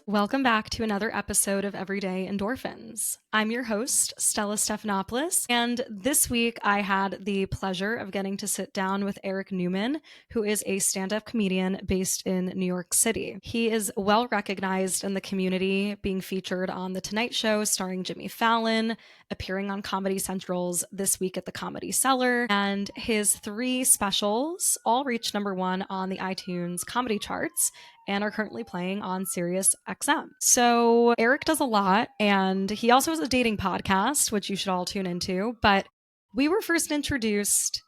Welcome back to another episode of Everyday Endorphins. I'm your host, Stella Stephanopoulos, and this week I had the pleasure of getting to sit down with Eric Neumann, who is a stand-up comedian based in New York City. He is well recognized in the community, being featured on The Tonight Show starring Jimmy Fallon, appearing on Comedy Central's This Week at the Comedy Cellar, and his three specials all reached number one on the iTunes comedy charts and are currently playing on Sirius XM. So Eric does a lot, and he also has a dating podcast, which you should all tune into. But we were first introduced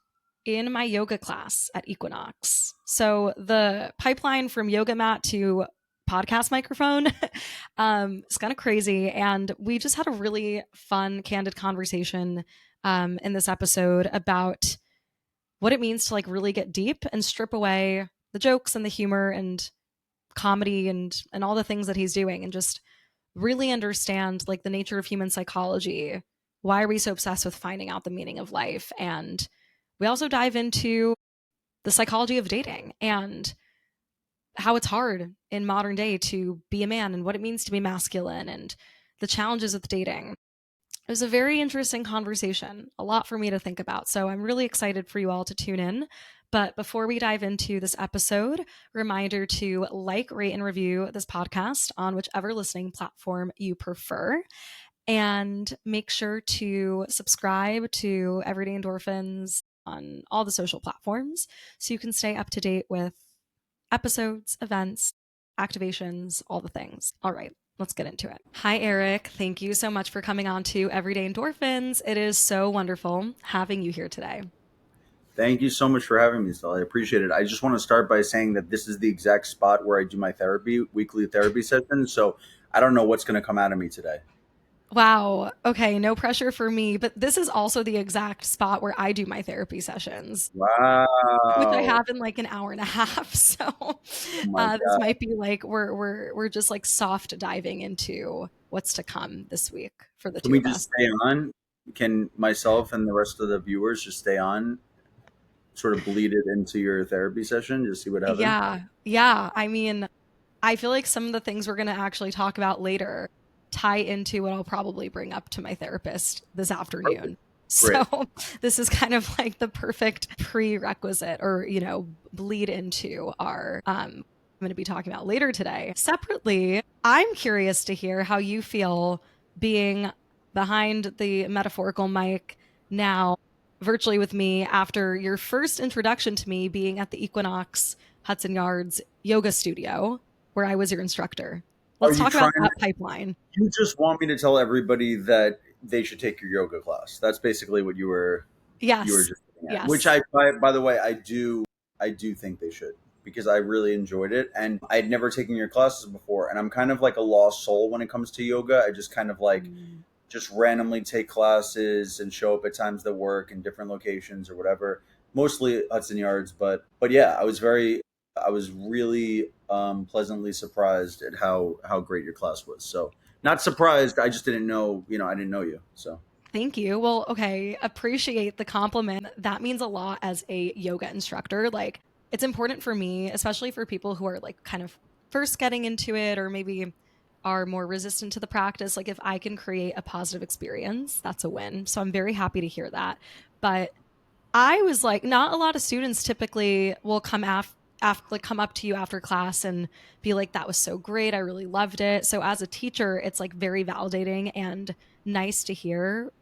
in my yoga class at Equinox. So the pipeline from yoga mat to podcast microphone is kind of crazy. And we just had a really fun, candid conversation in this episode about what it means to like really get deep and strip away the jokes and the humor and comedy and all the things that he's doing and just really understand like the nature of human psychology. Why are we so obsessed with finding out the meaning of life? And we also dive into the psychology of dating and how it's hard in modern day to be a man and what it means to be masculine and the challenges with dating. It was a very interesting conversation, a lot for me to think about. So I'm really excited for you all to tune in. But before we dive into this episode, reminder to like, rate, and review this podcast on whichever listening platform you prefer. And make sure to subscribe to Everyday Endorphins on all the social platforms so you can stay up to date with episodes, events, activations, all the things. All right, let's get into it. Hi, Eric. Thank you so much for coming on to Everyday Endorphins. It is so wonderful having you here today. Thank you so much for having me, Stella. I appreciate it. I just want to start by saying that this is the exact spot where I do my weekly therapy session. So I don't know what's going to come out of me today. Wow. Okay, no pressure for me, but this is also the exact spot where I do my therapy sessions, which I Wow. have in like an hour and a half. So Oh my this God. might be like we're just like soft diving into what's to come this week for the Can two we of us. just stay on? Can myself and the rest of the viewers just stay on, sort of bleed it into your therapy session, just see what happens? Yeah. Yeah. I mean, I feel like some of the things we're going to actually talk about later tie into what I'll probably bring up to my therapist this Perfect. afternoon. So Great. this is kind of like the perfect prerequisite or, bleed into our I'm going to be talking about later today. Separately, I'm curious to hear how you feel being behind the metaphorical mic now virtually with me after your first introduction to me being at the Equinox Hudson Yards yoga studio where I was your instructor. Are Let's you talk about trying that to, pipeline. you just want me to tell everybody that they should take your yoga class? That's basically what you were Yes. just getting at. Which Yes. by the way, I do think they should, because I really enjoyed it, and I had never taken your classes before, and I'm kind of like a lost soul when it comes to yoga. I just kind of like Mm. just randomly take classes and show up at times that work in different locations or whatever. Mostly Hudson Yards, but yeah, I was really pleasantly surprised at how great your class was. So not surprised, I just didn't know, I didn't know you. So Thank you. Well, okay, appreciate the compliment. That means a lot as a yoga instructor. Like, it's important for me, especially for people who are like kind of first getting into it or maybe are more resistant to the practice. Like, if I can create a positive experience, that's a win. So I'm very happy to hear that. But I was like, not a lot of students typically will come after like come up to you after class and be like, that was so great. I really loved it. So as a teacher, it's like very validating and nice to hear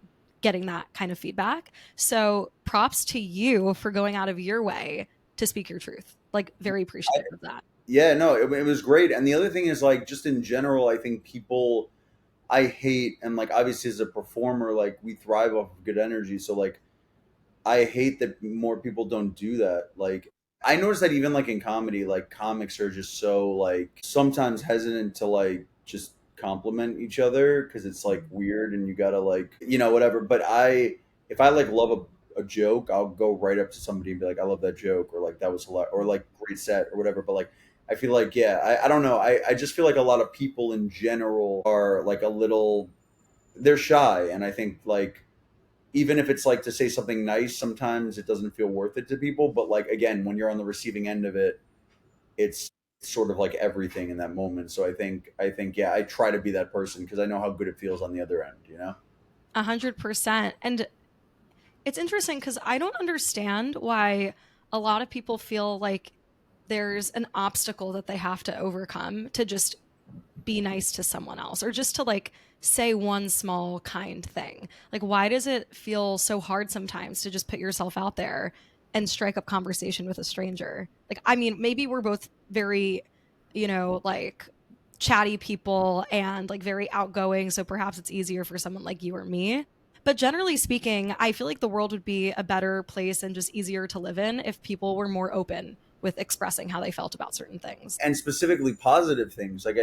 getting that kind of feedback. So props to you for going out of your way to speak your truth. Like very appreciative of that. yeah, no, it was great. And the other thing is, like, just in general, I think people, I hate, and like obviously as a performer, like we thrive off of good energy. So like I hate that more people don't do that. Like I noticed that even like in comedy, like comics are just so like sometimes hesitant to like just compliment each other because it's like weird and you gotta like whatever. But if I like love a joke, I'll go right up to somebody and be like, I love that joke, or like that was a lot, or like great set or whatever. But like I feel like, yeah, I don't know. I just feel like a lot of people in general are like a little, they're shy, and I think like even if it's like to say something nice, sometimes it doesn't feel worth it to people. But like again, when you're on the receiving end of it, it's sort of like everything in that moment. So I think yeah, I try to be that person because I know how good it feels on the other end, you know? 100%. And it's interesting because I don't understand why a lot of people feel like there's an obstacle that they have to overcome to just be nice to someone else or just to like say one small kind thing. Like, why does it feel so hard sometimes to just put yourself out there and strike up conversation with a stranger? Like, I mean, maybe we're both very, like chatty people and like very outgoing. So perhaps it's easier for someone like you or me. But generally speaking, I feel like the world would be a better place and just easier to live in if people were more open with expressing how they felt about certain things. And specifically positive things. Like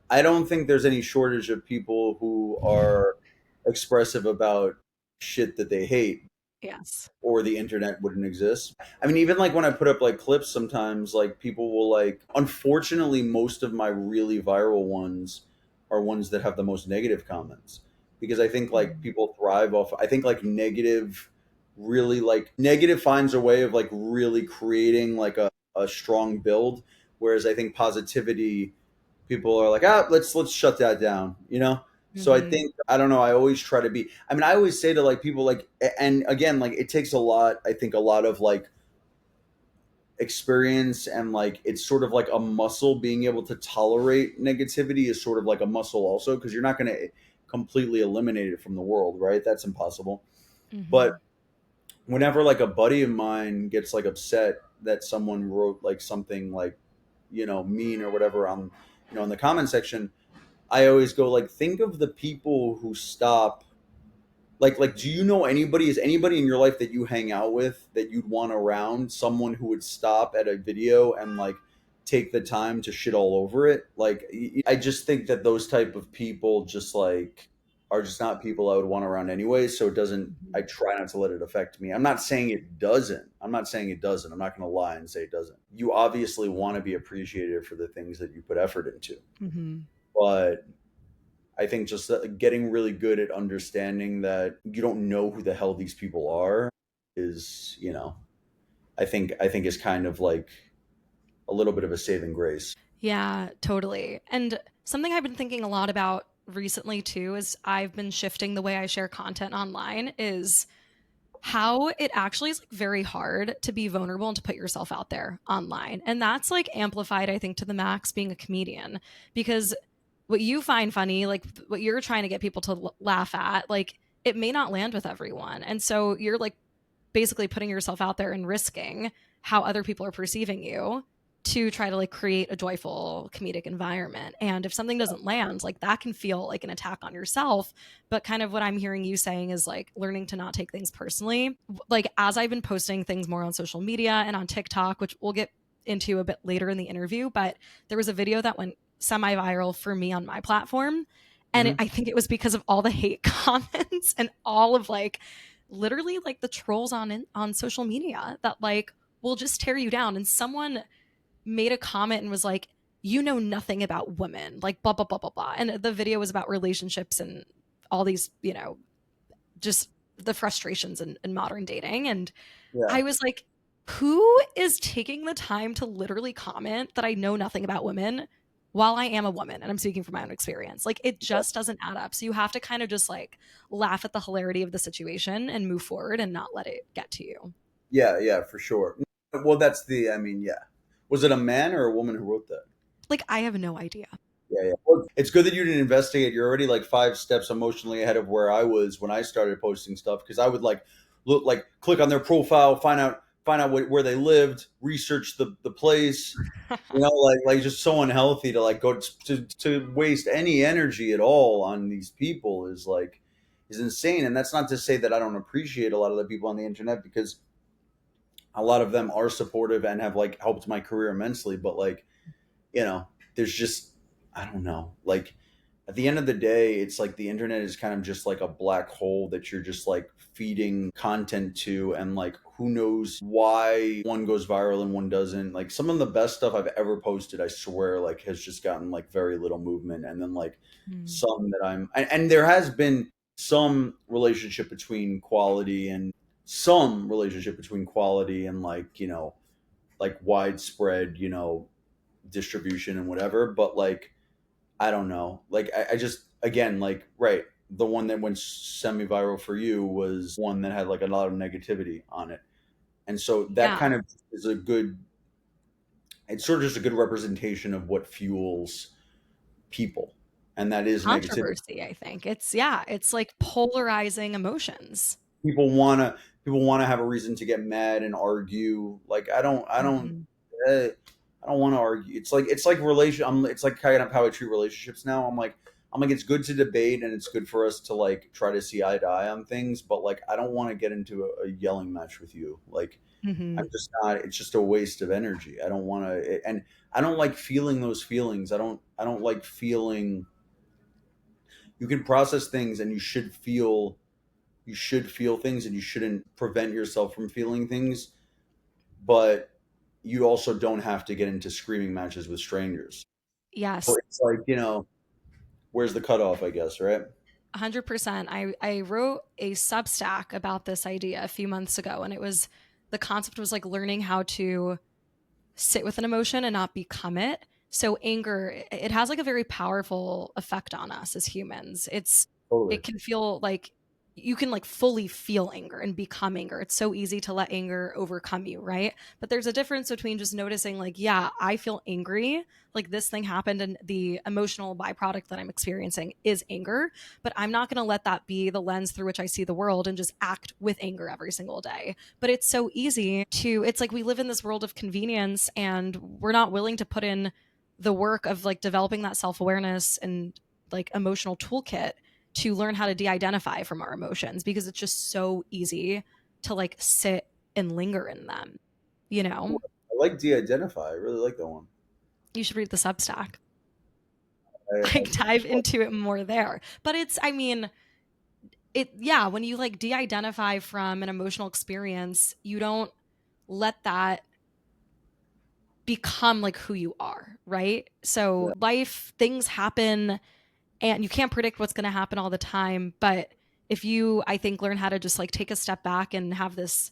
I don't think there's any shortage of people who are expressive about shit that they hate, Yes. or the internet wouldn't exist. I mean, even like when I put up like clips sometimes, like people will like, unfortunately, most of my really viral ones are ones that have the most negative comments because I think like Mm-hmm. people thrive off, I think like negative, really like negative finds a way of like really creating like a strong build. Whereas I think positivity, people are like, let's shut that down, you know? So I Mm-hmm. think, I don't know, I always try to be, I mean, I always say to like people like, and again, like it takes a lot, I think a lot of like experience, and like it's sort of like a muscle. Being able to tolerate negativity is sort of like a muscle also, because you're not going to completely eliminate it from the world, right? That's impossible. Mm-hmm. But whenever like a buddy of mine gets like upset that someone wrote like something like, mean or whatever on, in the comment section, I always go like, think of the people who stop. Like, do you know anybody? Is anybody in your life that you hang out with that you'd want around someone who would stop at a video and like take the time to shit all over it? Like, I just think that those type of people just like are just not people I would want around anyway. So it doesn't. I Mm-hmm. try not to let it affect me. I'm not saying it doesn't. I'm not saying it doesn't. I'm not going to lie and say it doesn't. You obviously want to be appreciated for the things that you put effort into, Mm-hmm. but I think just getting really good at understanding that you don't know who the hell these people are is, I think is kind of like a little bit of a saving grace. Yeah, totally. And something I've been thinking a lot about recently too is I've been shifting the way I share content online is how it actually is like very hard to be vulnerable and to put yourself out there online. And that's like amplified, I think, to the max being a comedian because what you find funny, like what you're trying to get people to laugh at, like it may not land with everyone. And so you're like basically putting yourself out there and risking how other people are perceiving you to try to like create a joyful comedic environment. And if something doesn't land, like that can feel like an attack on yourself. But kind of what I'm hearing you saying is like learning to not take things personally. Like as I've been posting things more on social media and on TikTok, which we'll get into a bit later in the interview, but there was a video that went semi-viral for me on my platform. And Hmm. I think it was because of all the hate comments and all of like literally like the trolls on social media that like will just tear you down. And someone made a comment and was like, you know nothing about women, like blah blah blah blah blah. And the video was about relationships and all these, just the frustrations in modern dating. And Yeah. I was like, who is taking the time to literally comment that I know nothing about women while I am a woman? And I'm speaking from my own experience. Like, it just doesn't add up. So you have to kind of just like laugh at the hilarity of the situation and move forward and not let it get to you. Yeah, yeah, for sure. Well, I mean, yeah. Was it a man or a woman who wrote that? Like, I have no idea. Yeah, yeah. Well, it's good that you didn't investigate. You're already like 5 steps emotionally ahead of where I was when I started posting stuff, because I would like look, like click on their profile, find out where they lived, research the place. Like just so unhealthy to like go to waste any energy at all on these people is insane. And that's not to say that I don't appreciate a lot of the people on the internet, because a lot of them are supportive and have like helped my career immensely. But like, you know, there's just, I don't know, like at the end of the day, it's like the internet is kind of just like a black hole that you're just like feeding content to, and like who knows why one goes viral and one doesn't. Like some of the best stuff I've ever posted, I swear, like has just gotten like very little movement, and then like Mm. some that and there has been some relationship between quality and like, like widespread, distribution and whatever. But like, I don't know. Like, I just, again, like, right, the one that went semi-viral for you was one that had like a lot of negativity on it, and so that Yeah. kind of is a good. It's sort of just a good representation of what fuels people, and that is negativity. Controversy, I think. It's like polarizing emotions. People wanna people wanna have a reason to get mad and argue. Like Mhm. eh, I don't want to argue. It's like relation. It's like kind of how I treat relationships now. I'm like it's good to debate and it's good for us to like try to see eye to eye on things. But like I don't want to get into a yelling match with you. Like I'm Mhm. just not. It's just a waste of energy. I don't want to, and I don't like feeling those feelings. I don't like feeling. You can process things, and you should feel things, and you shouldn't prevent yourself from feeling things. But you also don't have to get into screaming matches with strangers. So Yes. it's like where's the cutoff? I guess, right? 100%. I wrote a Substack about this idea a few months ago, and the concept was like learning how to sit with an emotion and not become it. So anger, it has like a very powerful effect on us as humans. Totally. It can feel like you can like fully feel anger and become anger. It's so easy to let anger overcome you, right? But there's a difference between just noticing like, yeah, I feel angry, like this thing happened and the emotional byproduct that I'm experiencing is anger, but I'm not going to let that be the lens through which I see the world and just act with anger every single day. But it's so easy to, it's like we live in this world of convenience and we're not willing to put in the work of like developing that self-awareness and like emotional toolkit to learn how to de-identify from our emotions because it's just so easy to like sit and linger in them, you know. I like de-identify. I really like that one. You should read the Substack. I I dive into it more there, but it's, I mean, it, yeah, when you like de-identify from an emotional experience, you don't let that become like who you are, right? yeah. So life, things happen and you can't predict what's going to happen all the time, but if you, I think, learn how to just like take a step back and have this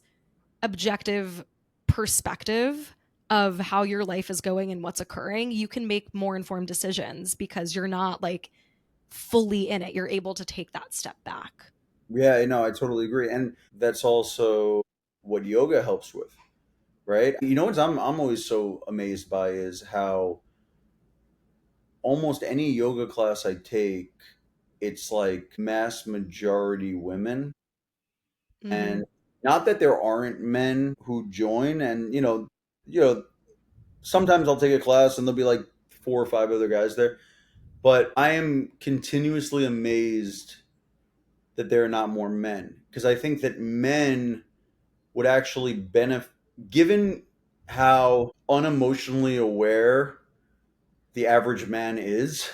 objective perspective of how your life is going and what's occurring, you can make more informed decisions because you're not like fully in it. You're able to take that step back. Yeah, no, I totally agree, and that's also what yoga helps with, right? You know what I'm always so amazed by is how almost any yoga class I take, it's like mass majority women, Mm-hmm. and not that there aren't men who join, and sometimes I'll take a class and there'll be like four or five other guys there, but I am continuously amazed that there are not more men because I think that men would actually benefit given how unemotionally aware the average man is.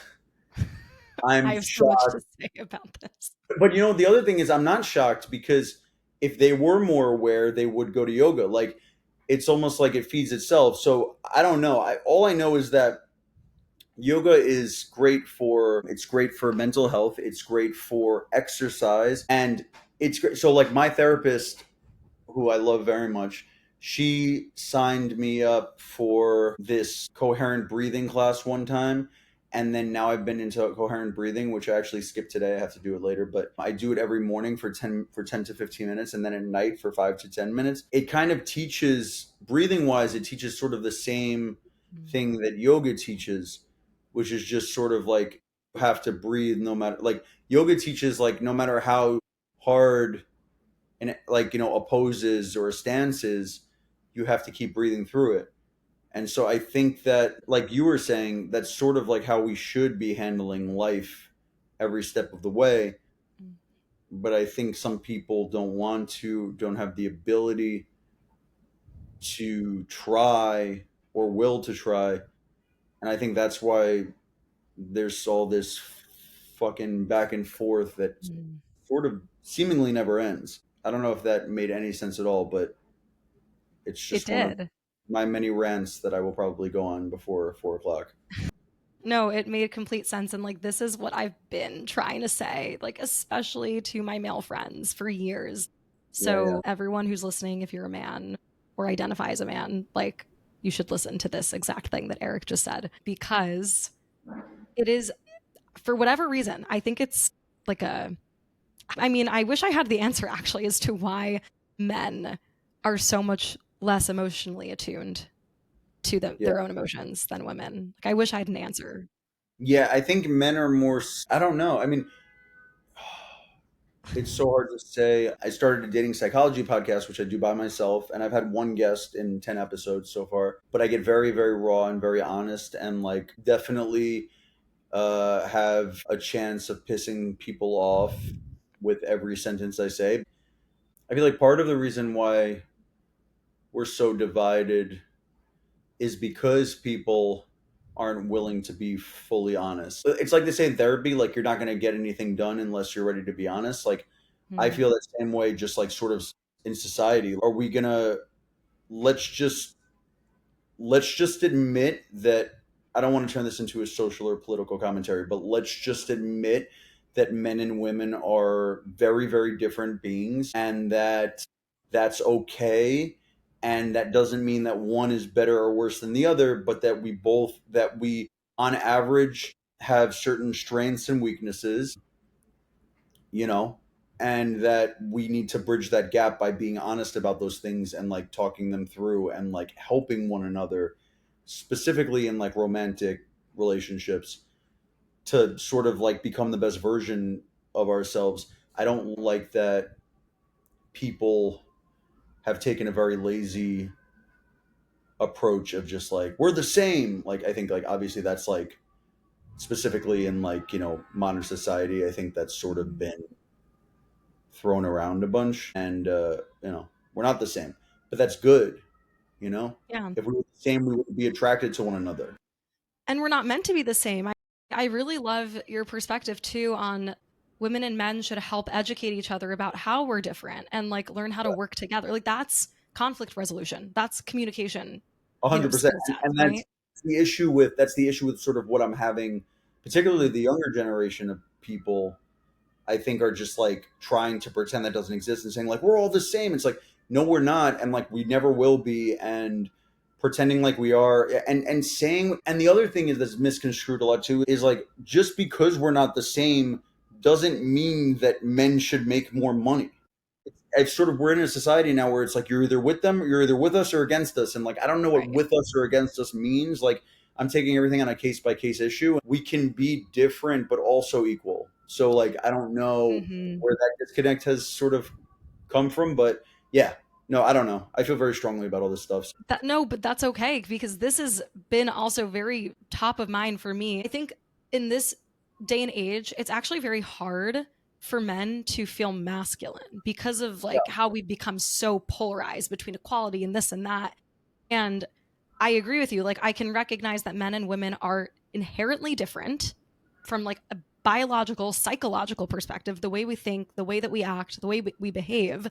I I'm have so much to shocked. say about this. But the other thing is I'm not shocked because if they were more aware, they would go to yoga. Like it's almost like it feeds itself. So I don't know. All I know is that yoga is great for mental health. It's great for exercise, and it's great. So like my therapist who I love very much, she signed me up for this coherent breathing class one time. And then now I've been into coherent breathing, which I actually skipped today. I have to do it later, but I do it every morning for 10 to 15 minutes and then at night for 5 to 10 minutes. It kind of teaches breathing wise, it teaches sort of the same thing that yoga teaches, which is just sort of like you have to breathe no matter like yoga teaches like no matter how hard and like a poses or a stances, you have to keep breathing through it. And so I think that like you were saying, that's sort of like how we should be handling life every step of the way. But I think some people don't have the ability to try or will to try. And I think that's why there's all this fucking back and forth that Mm. sort of seemingly never ends. I don't know if that made any sense at all, but it's It just one of did. my many rants that I will probably go on before 4 o'clock. No, it made complete sense. And like, this is what I've been trying to say, like, especially to my male friends for years. Yeah, yeah. So, everyone who's listening, if you're a man or identify as a man, like, you should listen to this exact thing that Eric just said, because it is, for whatever reason, I think it's like I wish I had the answer actually as to why men are so much less emotionally attuned to Yeah. their own emotions than women. Like, I wish I had an answer. Yeah, I think men are more. I don't know. I mean, it's so hard to say. I started a dating psychology podcast, which I do by myself, and I've had one guest in 10 episodes so far. But I get very, very raw and very honest, and like definitely have a chance of pissing people off with every sentence I say. I feel like part of the reason why we're so divided is because people aren't willing to be fully honest. It's like they say in therapy, like you're not going to get anything done unless you're ready to be honest. Like I Hmm. feel that same way, just like sort of in society. Are we gonna let's just let's just admit that I don't want to turn this into a social or political commentary, but let's just admit that men and women are very, very different beings and that that's okay. And that doesn't mean that one is better or worse than the other, but that we, on average, have certain strengths and weaknesses, you know, and that we need to bridge that gap by being honest about those things and like talking them through and like helping one another, specifically in like romantic relationships, to sort of like become the best version of ourselves. I don't like that people have taken a very lazy approach of just like we're the same. Like I think like obviously that's like specifically in like, modern society, I think that's sort of been thrown around a bunch, and we're not the same, but that's good. you know Yeah. if we were the same, we would be attracted to one another. And we're not meant to be the same. I really love your perspective too on women and men should help educate each other about how we're different and like learn how to work together. Like, that's conflict resolution. That's communication, 100%. skill and, sets, and right? that's the issue with sort of what I'm having, particularly the younger generation of people. I think are just like trying to pretend that doesn't exist and saying like we're all the same. It's like no, we're not, and like we never will be, and pretending like we are, and saying. And the other thing is that's misconstrued a lot too is like just because we're not the same doesn't mean that men should make more money. It's sort of we're in a society now where it's like you're either with them, you're either with us or against us, and like I don't know what Right. with us or against us means. Like I'm taking everything on a case by case issue. We can be different but also equal. So like I don't know Hmm. where that disconnect has sort of come from, but yeah, no, I don't know. I feel very strongly about all this stuff. That no, but that's okay because this has been also very top of mind for me. I think in this day and age, it's actually very hard for men to feel masculine because of Yeah, like how we become so polarized between equality and this and that. And I agree with you. Like, I can recognize that men and women are inherently different from like a biological, psychological perspective, the way we think, the way that we act, the way we behave.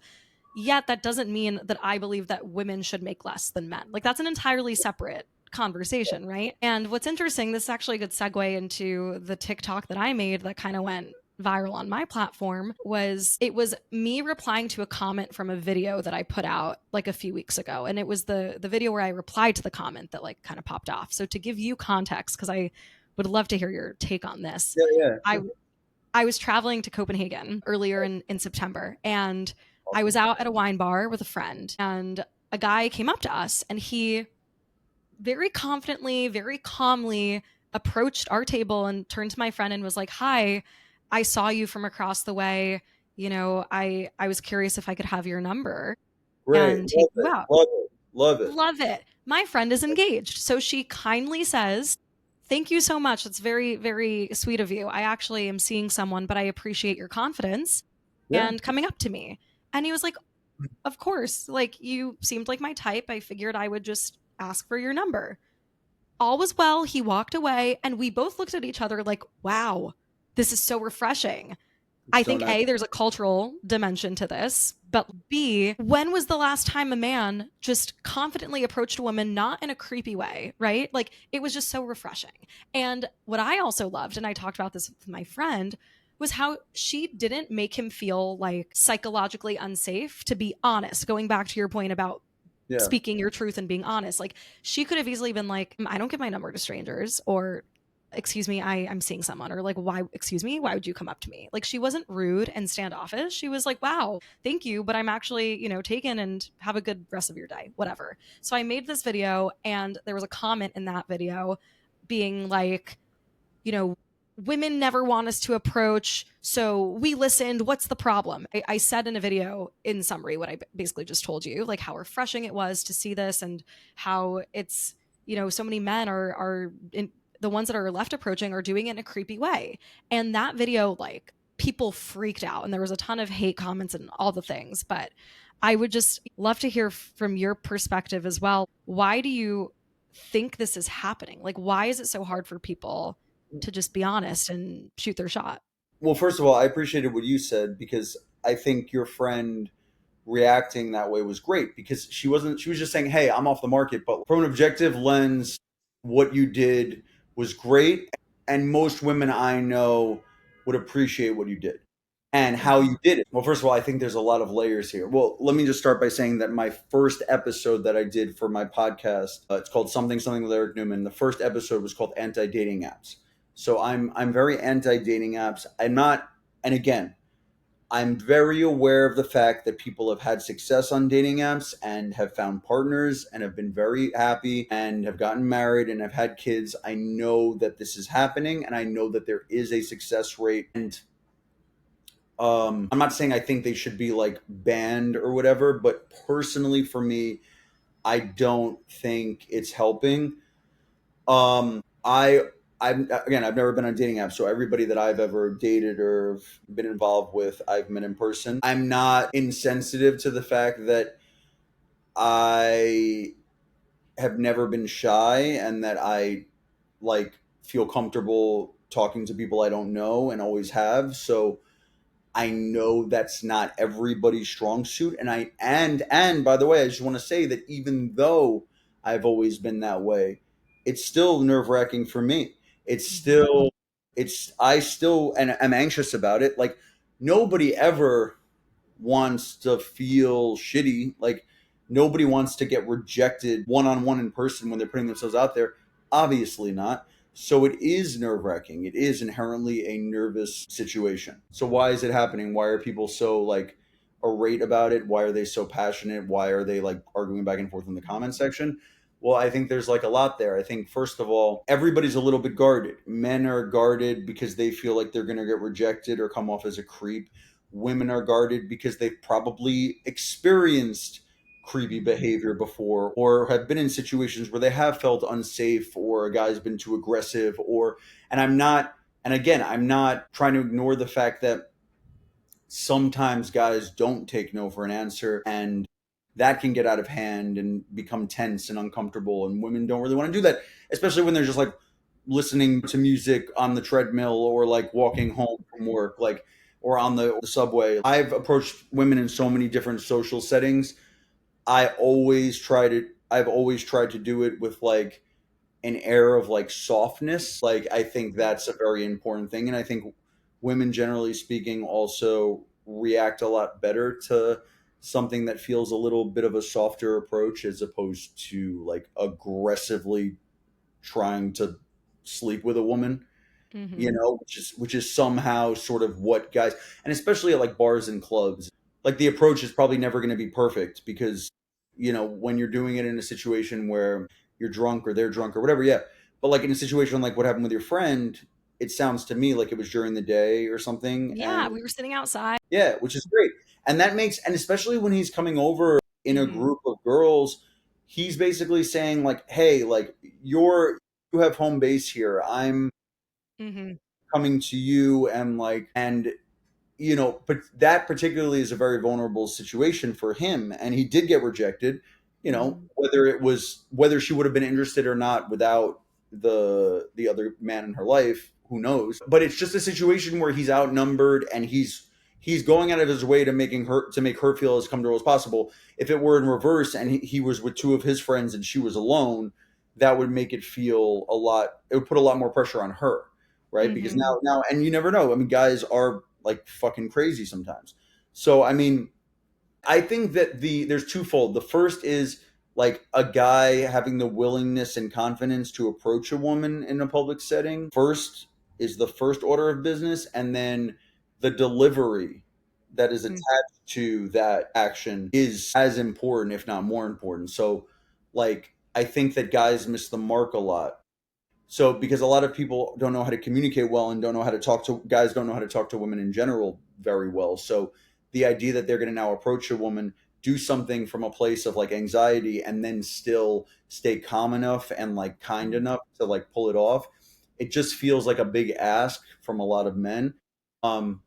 Yet that doesn't mean that I believe that women should make less than men. Like, that's an entirely separate conversation, right? And what's interesting, this is actually a good segue into the TikTok that I made that kind of went viral on my platform. Was it was me replying to a comment from a video that I put out like a few weeks ago, and it was the video where I replied to the comment that like kind of popped off. So to give you context, because I would love to hear your take on this, yeah, yeah, I sure. I was traveling to Copenhagen earlier in September, and I was Awesome. out at a wine bar with a friend, and a guy came up to us, and he very confidently, very calmly approached our table and turned to my friend and was like, "Hi, I saw you from across the way. I was curious if I could have your number." Great. And he Love it. wow, Love it. Love it. love it. My friend is engaged. So she kindly says, "Thank you so much. It's very, very sweet of you. I actually am seeing someone, but I appreciate your confidence Yeah. and coming up to me." And he was like, "Of course. Like, you seemed like my type. I figured I would just ask for your number." All was well. He walked away, and we both looked at each other like, wow, this is so refreshing. It's I so think nice. A, there's a cultural dimension to this, but B, when was the last time a man just confidently approached a woman, not in a creepy way, right? Like, it was just so refreshing. And what I also loved, and I talked about this with my friend, was how she didn't make him feel like psychologically unsafe, to be honest, going back to your point about Yeah. speaking your truth and being honest. Like, she could have easily been like, I don't give my number to strangers, or excuse me, I'm seeing someone, or like, why, excuse me, why would you come up to me? Like, she wasn't rude and standoffish. She was like, wow, thank you, but I'm actually, taken, and have a good rest of your day, whatever. So I made this video, and there was a comment in that video being like, you know, women never want us to approach. So we listened. What's the problem? I said in a video, in summary, what I basically just told you, like how refreshing it was to see this, and how it's, so many men are in, the ones that are left approaching are doing it in a creepy way. And that video, like, people freaked out, and there was a ton of hate comments and all the things. But I would just love to hear from your perspective as well. Why do you think this is happening? Like, why is it so hard for people to just be honest and shoot their shot? Well, first of all, I appreciated what you said because I think your friend reacting that way was great because she was just saying, "Hey, I'm off the market," but from an objective lens, what you did was great, and most women I know would appreciate what you did and how Mm-hmm. you did it. Well, first of all, I think there's a lot of layers here. Well, let me just start by saying that my first episode that I did for my podcast, it's called Something Something with Eric Newman. The first episode was called Anti Dating Apps. So I'm very anti dating apps. I'm not, and again, I'm very aware of the fact that people have had success on dating apps and have found partners and have been very happy and have gotten married and have had kids. I know that this is happening and I know that there is a success rate. And I'm not saying I think they should be like banned or whatever, but personally for me, I don't think it's helping. I'm again, I've never been on a dating app, so everybody that I've ever dated or been involved with, I've met in person. I'm not insensitive to the fact that I have never been shy and that I like feel comfortable talking to people I don't know and always have. So I know that's not everybody's strong suit, and and by the way, I just want to say that even though I've always been that way, it's still nerve wracking for me. It's Mm-hmm. still it's I still and I'm anxious about it. Like nobody ever wants to feel shitty. Like nobody wants to get rejected one on one in person when they're putting themselves out there. Obviously not. So it is nerve wracking. It is inherently a nervous situation. So why is it happening? Why are people so like irate about it? Why are they so passionate? Why are they like arguing back and forth in the comment section? Well, I think there's like a lot there. I think first of all, everybody's a little bit guarded. Men are guarded because they feel like they're going to get rejected or come off as a creep. Women are guarded because they've probably experienced creepy behavior before or have been in situations where they have felt unsafe or a guy's been too aggressive or and I'm not and again I'm not trying to ignore the fact that sometimes guys don't take no for an answer and that can get out of hand and become tense and uncomfortable and women don't really want to do that, especially when they're just like listening to music on the treadmill or like walking home from work, like or on the subway. I've approached women in so many different social settings. I've always tried to do it with like an air of like softness. Like I think that's a very important thing, and I think women, generally speaking, also react a lot better to something that feels a little bit of a softer approach as opposed to like aggressively trying to sleep with a woman, Mm-hmm. which is somehow sort of what guys, and especially at like bars and clubs, like the approach is probably never going to be perfect because when you're doing it in a situation where you're drunk or they're drunk or whatever, yeah, but like in a situation like what happened with your friend, it sounds to me like it was during the day or something, Yeah, and we were sitting outside. yeah, which is great. And that makes, and especially when he's coming over in a Mm-hmm. group of girls, he's basically saying like, hey, like you have home base here, I'm Mm-hmm. coming to you, and like, and but that particularly is a very vulnerable situation for him, and he did get rejected. Mm-hmm. Whether she would have been interested or not without the other man in her life, who knows? But it's just a situation where he's outnumbered, and he's going out of his way to make her feel as comfortable as possible. If it were in reverse and he was with two of his friends and she was alone, that would make it feel a lot. It would put a lot more pressure on her, right? Because Mm-hmm. now, and you never know. I mean, guys are like fucking crazy sometimes. So I mean, I think that there's twofold. The first is like a guy having the willingness and confidence to approach a woman in a public setting first is the first order of business, and then the delivery that is Mm. attached to that action is as important, if not more important. So, like, I think that guys miss the mark a lot. So, because a lot of people don't know how to communicate well and don't know how to talk to guys, don't know how to talk to women in general very well. So, the idea that they're going to now approach a woman, do something from a place of like anxiety, and then still stay calm enough and like kind Mm. enough to like pull it off, it just feels like a big ask from a lot of men. Um,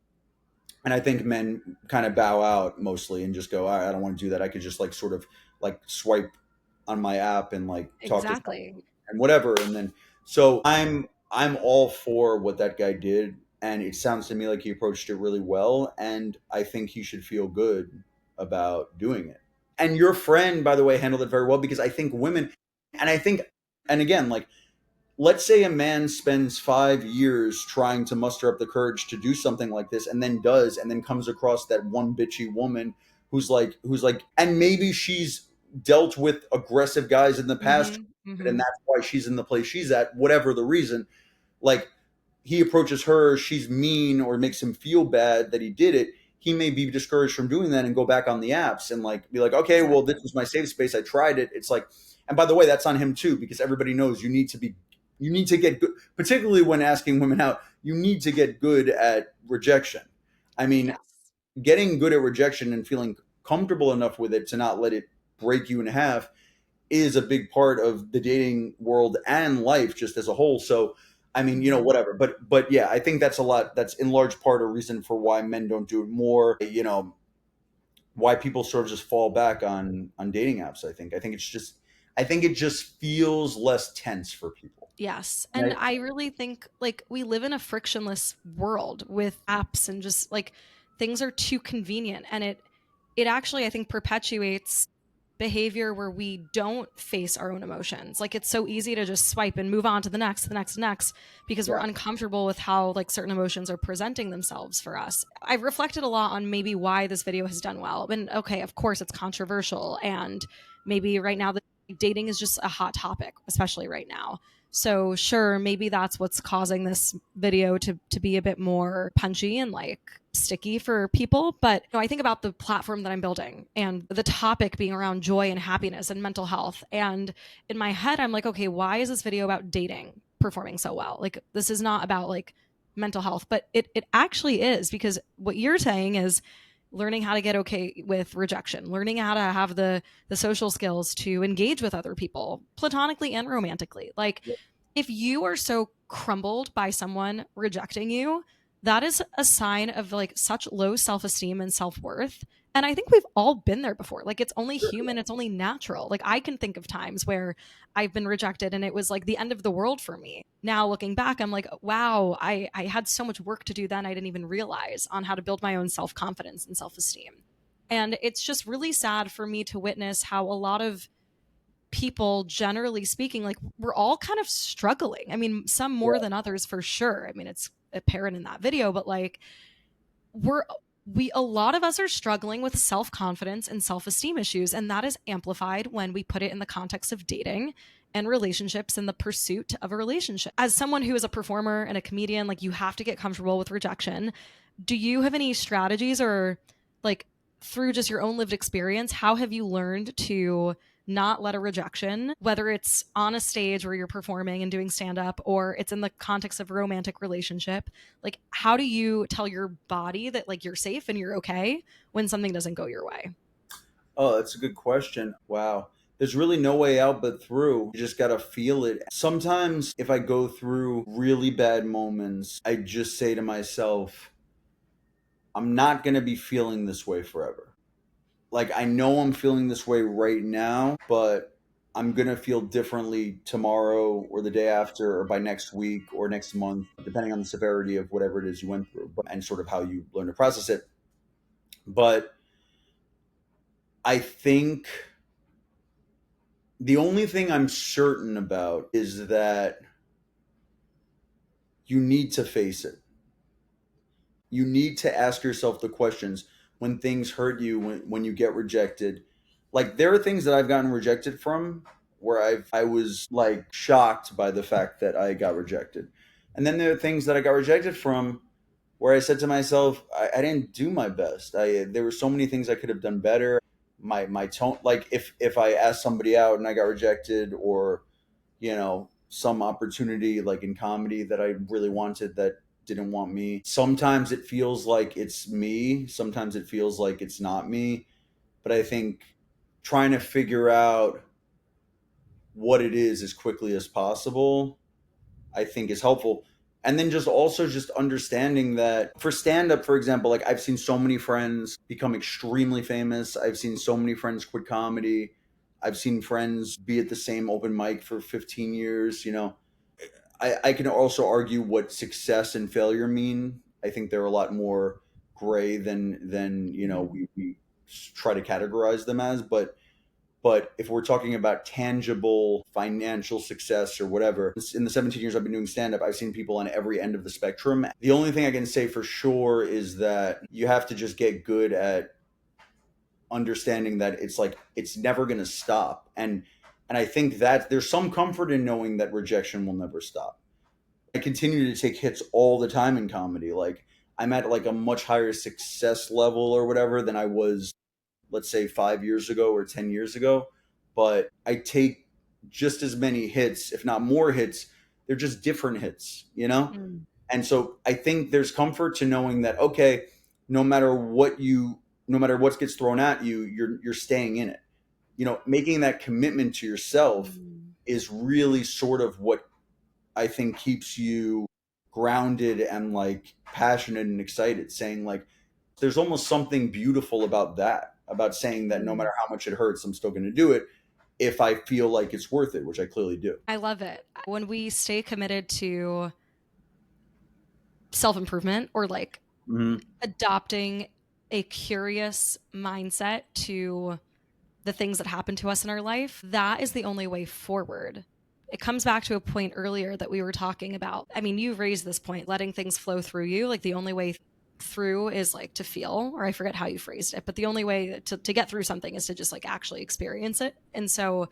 and I think men kind of bow out mostly and just go, all right, I don't want to do that. I could just like sort of like swipe on my app and like talk to Exactly. and whatever. And then so I'm all for what that guy did, and it sounds to me like he approached it really well, and I think he should feel good about doing it. And your friend, by the way, handled it very well, because I think women, and I think, and again, like, let's say a man spends 5 years trying to muster up the courage to do something like this, and then does, and then comes across that one bitchy woman who's like, and maybe she's dealt with aggressive guys in the past, Mhm. and Mhm. that's why she's in the place she's at, whatever the reason. Like, he approaches her, she's mean or makes him feel bad that he did it. He may be discouraged from doing that and go back on the apps and like be like, okay, well, this Exactly. was my safe space, I tried it. It's like, and by the way, that's on him too, because everybody knows you need to get good, particularly when asking women out. You need to get good at rejection. I mean, Yes. getting good at rejection and feeling comfortable enough with it to not let it break you in half is a big part of the dating world and life just as a whole. So, I mean, Mhm. whatever. But yeah, I think that's a lot. That's in large part a reason for why men don't do it more. Why people sort of just fall back on dating apps. I think it just feels less tense for people. Yes. And Right? I really think like we live in a frictionless world with apps and just like things are too convenient and it actually I think perpetuates behavior where we don't face our own emotions. Like it's so easy to just swipe and move on to the next because we're Yeah. uncomfortable with how like certain emotions are presenting themselves for us. I've reflected a lot on maybe why this video has done well. And okay, of course it's controversial and maybe right now the dating is just a hot topic, especially right now. So sure, maybe that's what's causing this video to be a bit more punchy and like sticky for people. But I think about the platform that I'm building and the topic being around joy and happiness and mental health. And in my head, I'm like, okay, why is this video about dating performing so well? Like this is not about like mental health, but it actually is because what you're saying is learning how to get okay with rejection, learning how to have the social skills to engage with other people platonically and romantically. Like if you are so crumbled by someone rejecting you, that is a sign of like such low self-esteem and self-worth. And I think we've all been there before. Like it's only human, it's only natural. Like I can think of times where I've been rejected and it was like the end of the world for me. Now looking back, I'm like, wow, I had so much work to do then I didn't even realize on how to build my own self-confidence and self-esteem. And it's just really sad for me to witness how a lot of people, generally speaking, like we're all kind of struggling. I mean, some Yeah. more than others for sure. I mean, it's apparent in that video, but like we're we a lot of us are struggling with self-confidence and self-esteem issues, and that is amplified when we put it in the context of dating and relationships and the pursuit of a relationship. As someone who is a performer and a comedian, like you have to get comfortable with rejection. Do you have any strategies or like through just your own lived experience, how have you learned to not let a rejection, whether it's on a stage where you're performing and doing stand up or it's in the context of a romantic relationship, like how do you tell your body that like you're safe and you're okay when something doesn't go your way? Oh, that's a good question. Wow. There's really no way out but through. You just got to feel it. Sometimes, if I go through really bad moments, I just say to myself, I'm not going to be feeling this way forever. Like, I know I'm feeling this way right now, but I'm going to feel differently tomorrow or the day after or by next week or next month, depending on the severity of whatever it is you went through and sort of how you learn to process it. But I think the only thing I'm certain about is that you need to face it. You need to ask yourself the questions when things hurt you, when you get rejected. Like there are things that I've gotten rejected from where I was like shocked by the fact that I got rejected. And then there are things that I got rejected from where I said to myself, I didn't do my best. There were so many things I could have done better. My tone, like if I asked somebody out and I got rejected, or some opportunity like in comedy that I really wanted that didn't want me. Sometimes it feels like it's me. Sometimes it feels like it's not me. But I think trying to figure out what it is as quickly as possible, I think is helpful. And then just also just understanding that for stand up, for example, like I've seen so many friends become extremely famous. I've seen so many friends quit comedy. I've seen friends be at the same open mic for 15 years. I can also argue what success and failure mean. I think they're a lot more gray than Mhm. we try to categorize them as. But if we're talking about tangible financial success or whatever, in the 17 years I've been doing stand up, I've seen people on every end of the spectrum. The only thing I can say for sure is that you have to just get good at understanding that it's like it's never going to stop. And I think that there's some comfort in knowing that rejection will never stop. I continue to take hits all the time in comedy. Like I'm at like a much higher success level or whatever than I was, let's say, 5 years ago or 10 years ago. But I take just as many hits, if not more hits. They're just different hits. Mm. And so I think there's comfort to knowing that, okay, no matter what no matter what gets thrown at you, you're staying in it. Making that commitment to yourself Mm. is really sort of what I think keeps you grounded and like passionate and excited, saying like there's almost something beautiful about that, about saying that no Mm. matter how much it hurts, I'm still going to do it if I feel like it's worth it, which I clearly do. I love it. When we stay committed to self improvement or like Mm-hmm. adopting a curious mindset to the things that happen to us in our life, that is the only way forward. It comes back to a point earlier that we were talking about. I mean, you raised this point, letting things flow through you. Like the only way through is like to feel, or I forget how you phrased it, but the only way to get through something is to just like actually experience it. And so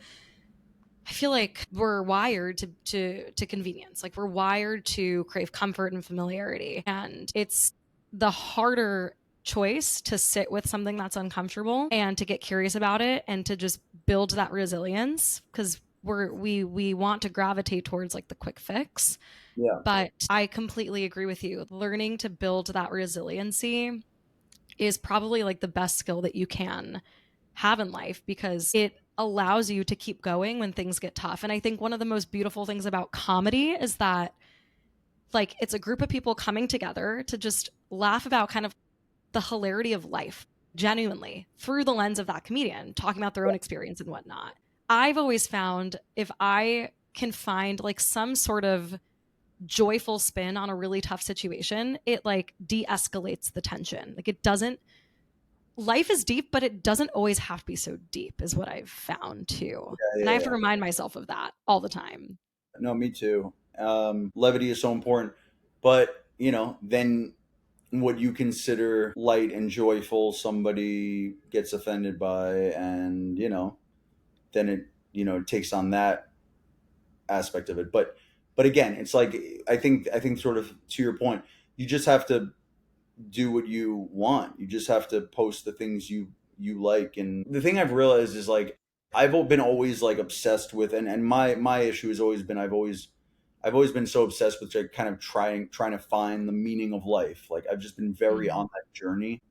I feel like we're wired to convenience. Like we're wired to crave comfort and familiarity. And it's the harder choice to sit with something that's uncomfortable and to get curious about it and to just build that resilience because we want to gravitate towards like the quick fix. Yeah. But I completely agree with you. Learning to build that resiliency is probably like the best skill that you can have in life because it allows you to keep going when things get tough. And I think one of the most beautiful things about comedy is that like it's a group of people coming together to just laugh about kind of the hilarity of life genuinely through the lens of that comedian talking about their own experience and whatnot. I've always found if I can find like some sort of joyful spin on a really tough situation, it like de-escalates the tension. Like it doesn't life is deep, but it doesn't always have to be so deep, is what I've found too. Yeah, And I yeah, have to yeah. remind myself of that all the time. No, me too. Levity is so important. But, then what you consider light and joyful, somebody gets offended by, and, then it takes on that aspect of it. But again, it's like I think sort of to your point, you just have to do what you want. You just have to post the things you like. And the thing I've realized is like I've been always like obsessed with, and my issue has always been I've always been so obsessed with like kind of trying to find the meaning of life. Like I've just been very Mm-hmm. on that journey.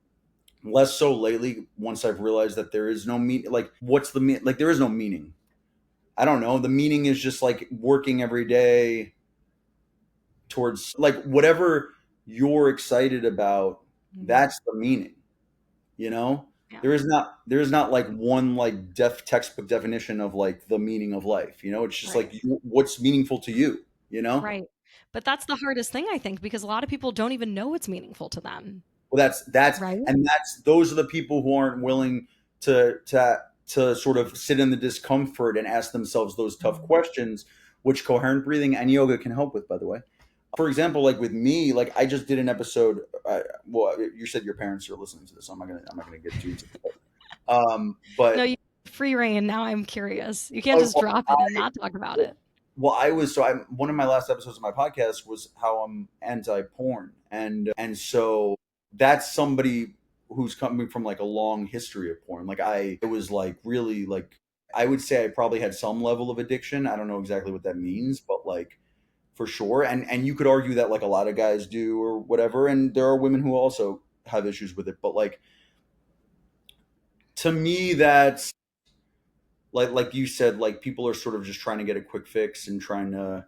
Less so lately once I've realized that there is no meaning. Like what's the like there is no meaning. I don't know. The meaning is just like working every day towards like whatever you're excited about. Mm-hmm. That's the meaning. You know, Yeah. there is not like one like textbook definition of like the meaning of life. It's just Right. like what's meaningful to you. You know. Right. But that's the hardest thing, I think, because a lot of people don't even know what's meaningful to them. Well, that's Right. and that's those are the people who aren't willing to sort of sit in the discomfort and ask themselves those tough Mhm. questions, which coherent breathing and yoga can help with, by the way. For example, like with me, like I just did an episode. Well, you said your parents are listening to this, so I'm not gonna get too into it. No, But you. Free reign. Now I'm curious. You can't Oh, just drop it and not talk about it. well, I was so I'm one of my last episodes of my podcast was how I'm anti-porn, and so that's somebody who's coming from like a long history of porn. Like it was like really like I would say I probably had some level of addiction. I don't know exactly what that means, but like for sure. And you could argue that like a lot of guys do or whatever, and there are women who also have issues with it. But like to me, that's like you said, like people are sort of just trying to get a quick fix and trying to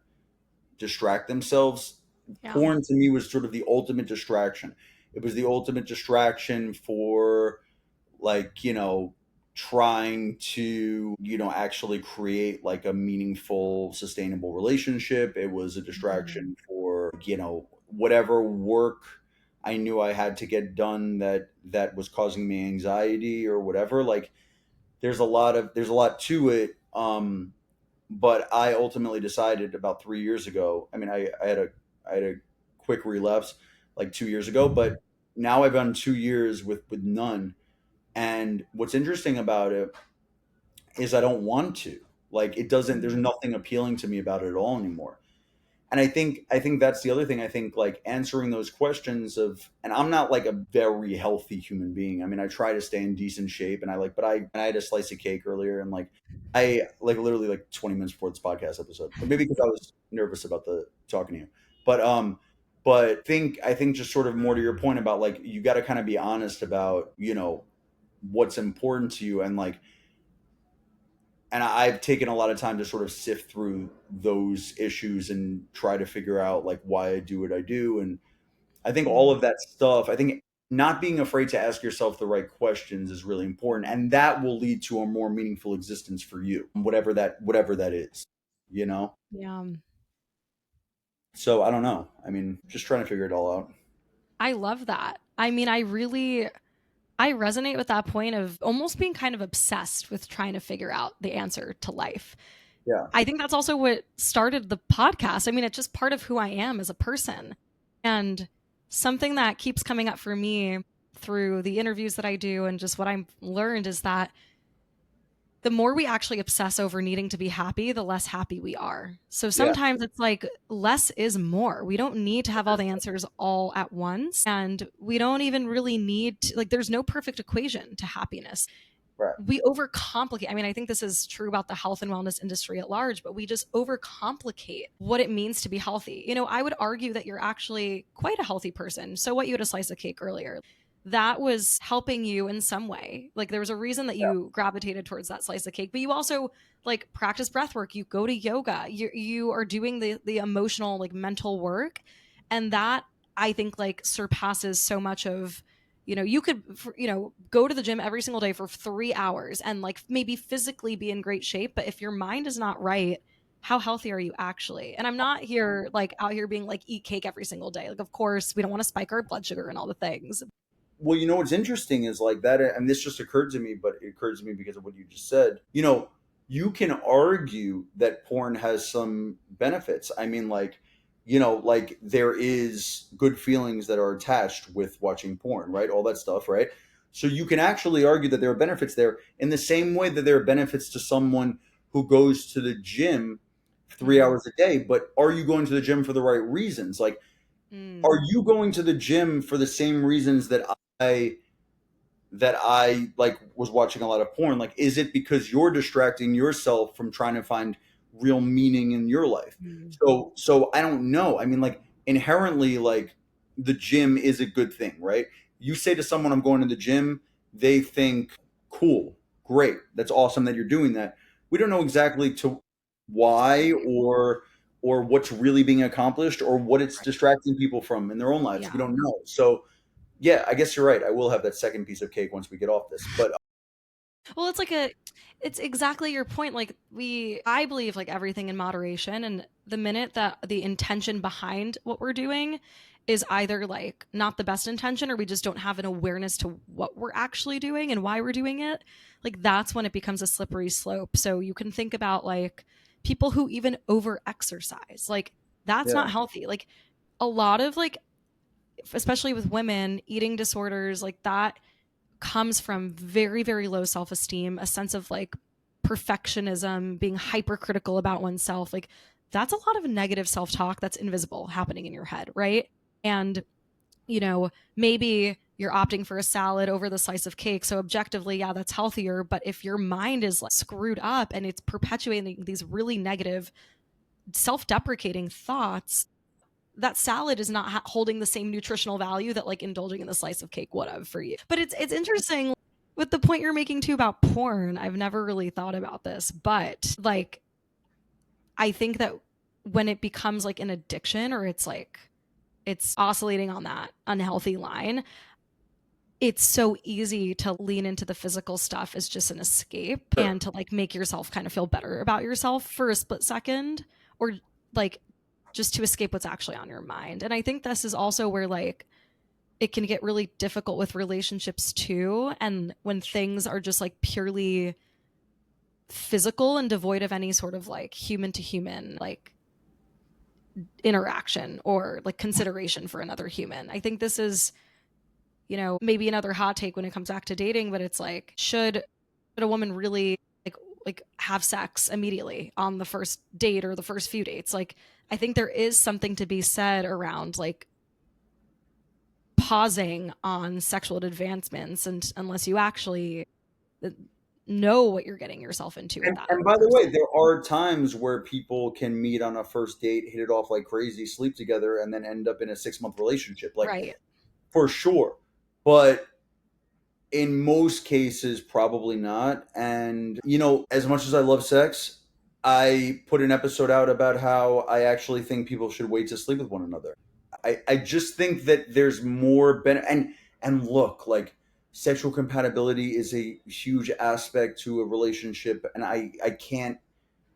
distract themselves. Yeah. Porn to me was sort of the ultimate distraction. It was the ultimate distraction for like, trying to, actually create like a meaningful, sustainable relationship. It was a Mhm. distraction for, whatever work I knew I had to get done that was causing me anxiety or whatever. Like there's a lot to it. But I ultimately decided about 3 years ago. I mean, I had a quick relapse like 2 years ago, but now I've done 2 years with none. And what's interesting about it is I don't want to. Like it doesn't. There's Mhm. nothing appealing to me about it at all anymore. And I think that's the other thing. I think like answering those questions of, and I'm not like a very healthy human being. I mean, I try to stay in decent shape, and I had a slice of cake earlier, and like I like literally like 20 minutes before this podcast episode, but maybe because I was nervous about the talking to you, but I think just sort of more to your point about like you got to kind of be honest about what's important to you, and like I've taken a lot of time to sort of sift through those issues and try to figure out like why I do what I do. And I think all Mhm. of that stuff, I think not being afraid to ask yourself the right questions is really important. And that will lead to a more meaningful existence for you, whatever that is, you know? Yeah. So I don't know. I mean, just trying to figure it all out. I love that. I mean, I resonate with that point of almost being kind of obsessed with trying to figure out the answer to life. Yeah. I think that's also what started the podcast. I mean, it's just part of who I am as a person. And something that keeps coming up for me through the interviews that I do and just what I've learned is that the more we actually obsess over needing to be happy, the less happy we are. So Yeah. sometimes it's like less is more. We don't need to have all the answers all at once. And we don't even really need to, like, there's no perfect equation to happiness. Right. We overcomplicate. I mean, I think this is true about the health and wellness industry at large, but we just overcomplicate what it means to be healthy. I would argue that you're actually quite a healthy person. So, what, you had a slice of cake earlier. That was helping you in some way. Like there was a reason that Yeah. you gravitated towards that slice of cake, but you also like practice breath work. You go to yoga. You are doing the emotional, like mental work, and that I think like surpasses so much of you could go to the gym every single day for 3 hours and like maybe physically be in great shape, but if your mind is not right, how healthy are you actually? And I'm not here like out here being like eat cake every single day. Like of course we don't want to spike our blood sugar and all the things. Well, what's interesting is like that, and this just occurred to me, but it occurred to me because of what you just said. You can argue that porn has some benefits. I mean, like there is good feelings that are attached with watching porn, right? All that stuff, right? So you can actually argue that there are benefits there in the same way that there are benefits to someone who goes to the gym three Mm, hours a day. But are you going to the gym for the right reasons? Like, are mm, you going to the gym for the same reasons I that I like was watching a lot of porn? Like, is it because you're distracting yourself from trying to find real meaning in your life? mm, So I don't know. I mean, like inherently, like the gym is a good thing, right? You say to someone, "I'm going to the gym," they think, "Cool, great, that's awesome that you're doing that." We don't know exactly to why right, or what's really being accomplished or what it's right. distracting people from in their own lives. We Yeah. don't know. So yeah, I guess you're right. I will have that second piece of cake once we get off this. But Well, it's exactly your point. Like I believe like everything in moderation. And the minute that the intention behind what we're doing is either like not the best intention or we just don't have an awareness to what we're actually doing and why we're doing it, like that's when it becomes a slippery slope. So you can think about like people who even over exercise, like that's yeah, not healthy. Like a lot of like, especially with women, eating disorders like that comes from very, very low self esteem, a sense of like perfectionism, being hypercritical about oneself. Like, that's a lot of negative self talk that's invisible happening in your head, right? And, maybe you're opting for a salad over the slice of cake. So, objectively, yeah, that's healthier. But if your mind is like screwed up and it's perpetuating these really negative, self deprecating thoughts, that salad is not holding the same nutritional value that like indulging in the slice of cake would have for you. But it's interesting with the point you're making too about porn. I've never really thought about this, but like I think that when it becomes like an addiction or it's like it's oscillating on that unhealthy line, it's so easy to lean into the physical stuff as just an escape Sure. and to like make yourself kind of feel better about yourself for a split second, or like just to escape what's actually on your mind. And I think this is also where like it can get really difficult with relationships too. And when things are just like purely physical and devoid of any sort of like human to human like interaction or like consideration for another human. I think this is, maybe another hot take when it comes back to dating, but it's like, should a woman really like have sex immediately on the first date or the first few dates? Like, I think there is something to be said around like pausing on sexual advancements, and unless you actually know what you're getting yourself into with that And other by the way, person. there are times where people can meet on a first date, hit it off like crazy, sleep together, and then end up in a 6 month relationship. Like, Right. for sure. But in most cases, probably not. And, as much as I love sex, I put an episode out about how I actually think people should wait to sleep with one another. I just think that there's more and look, like, sexual compatibility is a huge aspect to a relationship, and I can't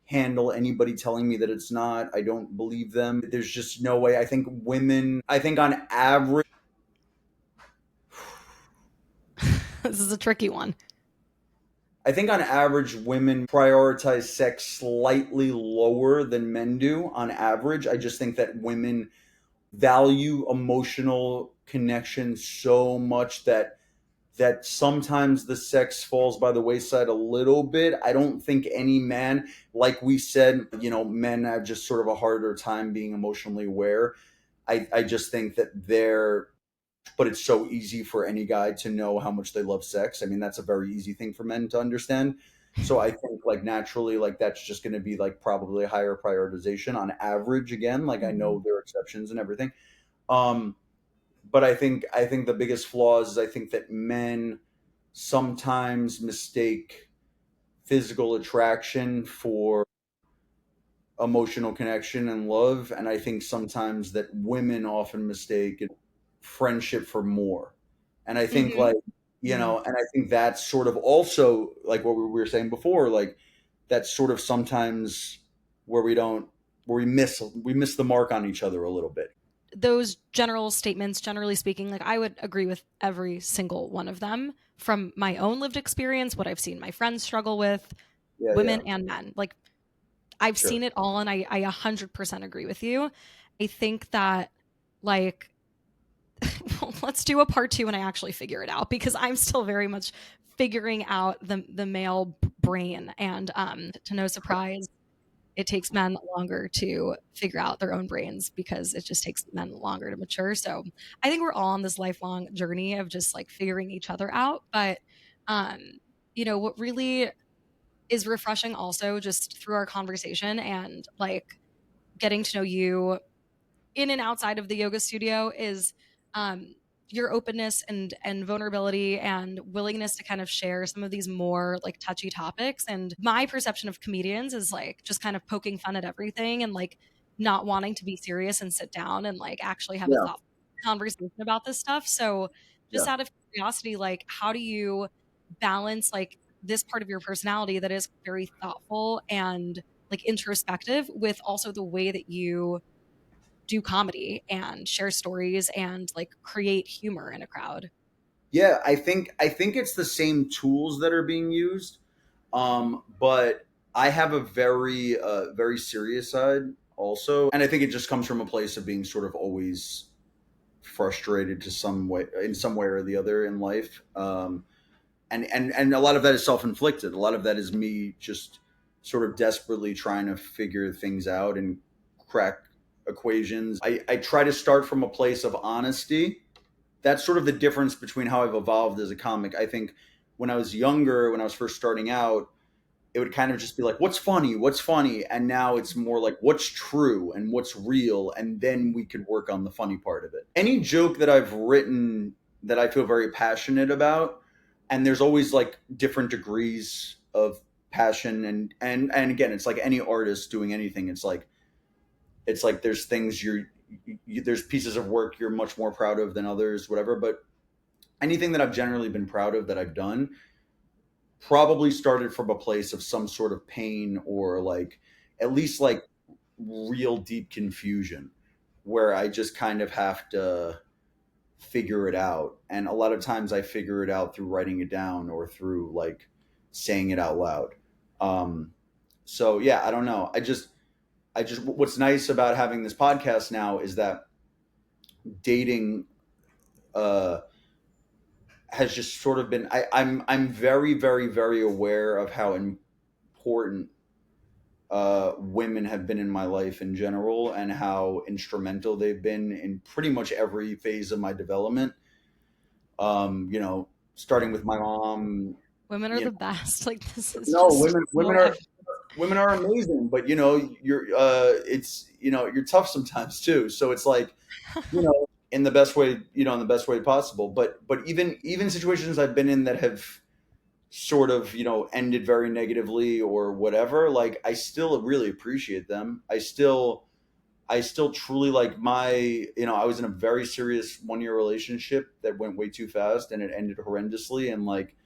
handle anybody telling me that it's not. I don't believe them. There's just no way. I think on average, This is a tricky one. women prioritize sex slightly lower than men do on average. I just think that women value emotional connection so much that sometimes the sex falls by the wayside a little bit. I don't think any man, like we said, men have just sort of a harder time being emotionally aware. I just think that but it's so easy for any guy to know how much they love sex. I mean, that's a very easy thing for men to understand. So I think like naturally, like that's just going to be like probably a higher prioritization on average. Again, like I know Mhm. there are exceptions and everything. Um, but I think the biggest flaw is I think that men sometimes mistake physical attraction for emotional connection and love, and I think sometimes that women often mistake friendship for more. And I think Mhm. like, Mhm. and I think that's sort of also like what we were saying before, like that's sort of sometimes where we miss the mark on each other a little bit. Those general statements, generally speaking, like I would agree with every single one of them from my own lived experience, what I've seen my friends struggle with, Yeah, yeah, women and men. Like I've sure. seen it all, and I 100% agree with you. I think that like well, let's do a part two when I actually figure it out, because I'm still very much figuring out the male brain, and to no surprise, it takes men longer to figure out their own brains because it just takes men longer to mature. So I think we're all on this lifelong journey of just like figuring each other out. But um, what really is refreshing also just through our conversation and like getting to know you in and outside of the yoga studio is um, your openness and vulnerability and willingness to kind of share some of these more like touchy topics. And my perception of comedians is like just kind of poking fun at everything and like not wanting to be serious and sit down and like actually have a Yeah, thoughtful conversation about this stuff. So just yeah. out of curiosity, like how do you balance like this part of your personality that is very thoughtful and like introspective with also the way that you do comedy and share stories and like create humor in a crowd? Yeah, I think it's the same tools that are being used, but I have a very serious side also, and I think it just comes from a place of being sort of always frustrated to some way in some way or the other in life. and a lot of that is self-inflicted. A lot of that is me just sort of desperately trying to figure things out and crack equations. I try to start from a place of honesty. That's sort of the difference between how I've evolved as a comic. I think when I was younger, when I was first starting out, it would kind of just be like, what's funny, what's funny, and now it's more like what's true and what's real, and then we could work on the funny part of it. Any joke that I've written that I feel very passionate about, and there's always like different degrees of passion, and again, it's like any artist doing anything. It's like there's things there's pieces of work you're much more proud of than others, whatever. But anything that I've generally been proud of that I've done probably started from a place of some sort of pain, or like at least like real deep confusion, where I just kind of have to figure it out. And a lot of times I figure it out through writing it down or through like saying it out loud. Um, so yeah, I don't know. I just what's nice about having this podcast now is that dating uh has just sort of been I'm very, very, very aware of how important women have been in my life in general, and how instrumental they've been in pretty much every phase of my development. You know, starting with my mom. Women are You the know, best. Like, this is no, just women so are women are amazing, but you know, you're tough sometimes too. So it's like, in the best way, in the best way possible. But even situations I've been in that have sort of ended very negatively or whatever, like I still really appreciate them. I still truly like I was in a very serious 1 year relationship that went way too fast, and it ended horrendously. And like,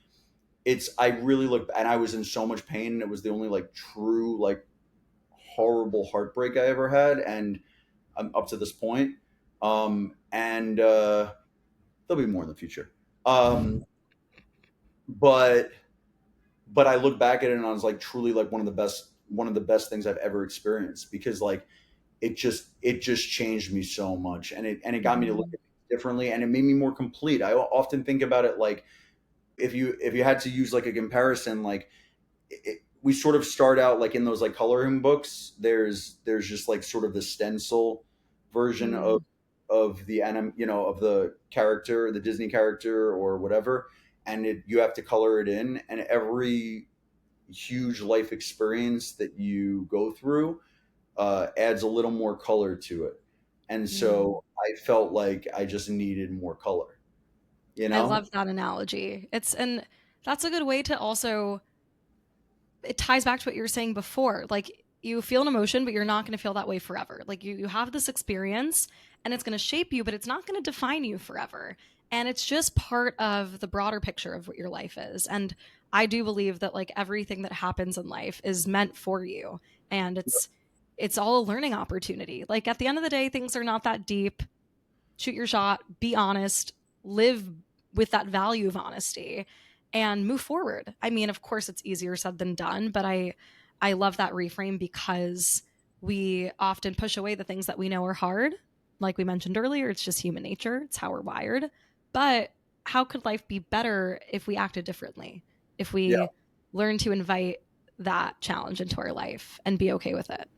I really look, and I was in so much pain, and it was the only like true like horrible heartbreak I ever had. And I'm up to this point. And there'll be more in the future. But I look back at it and I was like, truly like one of the best things I've ever experienced, because like it just changed me so much, and it got me to look Mhm. at things differently, and it made me more complete. I often think about it like, if you had to use like a comparison, like we sort of start out like in those like coloring books. There's just like sort of the stencil version of Mm. of the character, the Disney character or whatever, and you have to color it in, and every huge life experience that you go through adds a little more color to it. And Mm. so I felt like I just needed more color, you I know? love that analogy. And that's a good way to also, it ties back to what you were saying before. Like, you feel an emotion, but you're not going to feel that way forever. Like, you have this experience and it's going to shape you, but it's not going to define you forever. And it's just part of the broader picture of what your life is. And I do believe that like everything that happens in life is meant for you. And it's all a learning opportunity. Like, at the end of the day, things are not that deep. Shoot your shot, be honest, live with that value of honesty and move forward. I mean, of course it's easier said than done, but I love that reframe because we often push away the things that we know are hard. Like we mentioned earlier, it's just human nature, it's how we're wired. But how could life be better if we acted differently? If Yeah, we learn to invite that challenge into our life and be okay with it.